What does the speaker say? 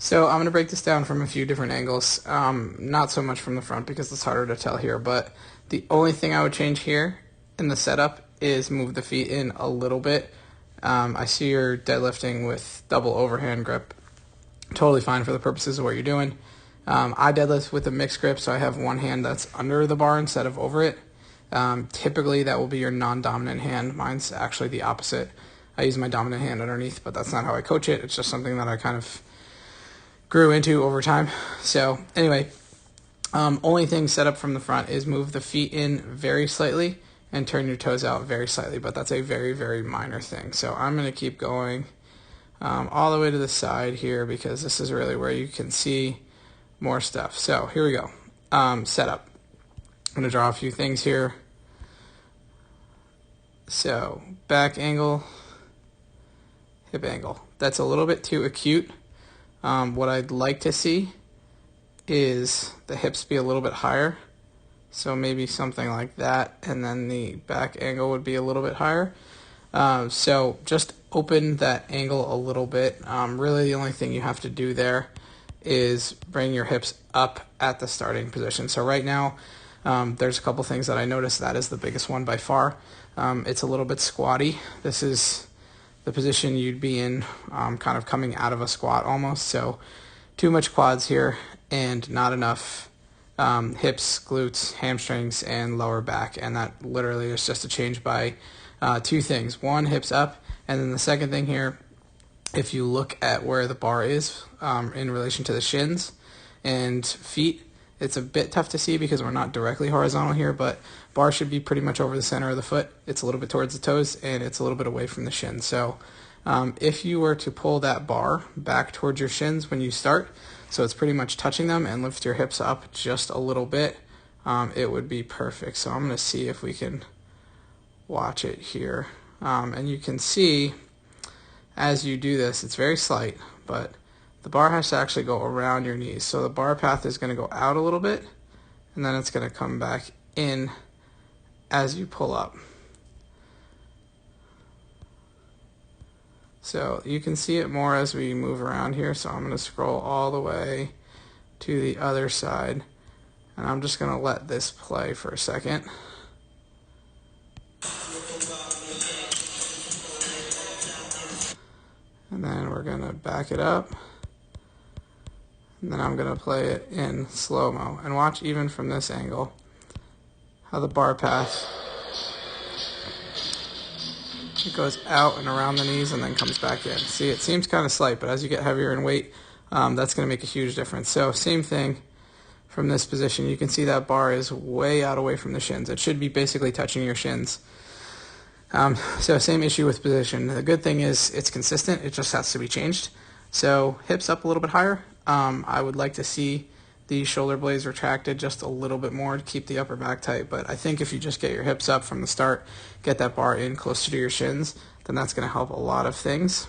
So I'm going to break this down from a few different angles, not so much from the front because it's harder to tell here, but the only thing I would change here in the setup is move the feet in a little bit. I see you're deadlifting with double overhand grip. Totally fine for the purposes of what you're doing. I deadlift with a mixed grip, so I have one hand that's under the bar instead of over it. Typically that will be your non-dominant hand. Mine's actually the opposite. I use my dominant hand underneath, but that's not how I coach it. It's just something that I kind of grew into over time. So anyway, only thing set up from the front is move the feet in very slightly and turn your toes out very slightly, but that's a very, very minor thing. So I'm going to keep going all the way to the side here because this is really where you can see more stuff. So here we go. Setup. I'm going to draw a few things here. So back angle, hip angle. That's a little bit too acute. What I'd like to see is the hips be a little bit higher. So maybe something like that, and then the back angle would be a little bit higher. So just open that angle a little bit. Really the only thing you have to do there is bring your hips up at the starting position. So right now, there's a couple things that I noticed. That is the biggest one by far. It's a little bit squatty. This is the position you'd be in, kind of coming out of a squat almost. So too much quads here and not enough hips, glutes, hamstrings, and lower back. And that literally is just a change by two things. One, hips up, and then the second thing here, if you look at where the bar is in relation to the shins and feet, it's a bit tough to see because we're not directly horizontal here, but bar should be pretty much over the center of the foot. It's a little bit towards the toes, and it's a little bit away from the shin. So if you were to pull that bar back towards your shins when you start, so it's pretty much touching them, and lift your hips up just a little bit, it would be perfect. So I'm going to see if we can watch it here. And you can see as you do this, it's very slight, but the bar has to actually go around your knees. So the bar path is going to go out a little bit, and then it's going to come back in as you pull up. So you can see it more as we move around here. So I'm going to scroll all the way to the other side, and I'm just going to let this play for a second. And then we're going to back it up. And then I'm going to play it in slow-mo. And watch even from this angle how the bar path, it goes out and around the knees and then comes back in. See, it seems kind of slight, but as you get heavier in weight, that's going to make a huge difference. So same thing from this position. You can see that bar is way out away from the shins. It should be basically touching your shins. So same issue with position. The good thing is it's consistent. It just has to be changed. So hips up a little bit higher. I would like to see the shoulder blades retracted just a little bit more to keep the upper back tight. But I think if you just get your hips up from the start, get that bar in closer to your shins, then that's going to help a lot of things.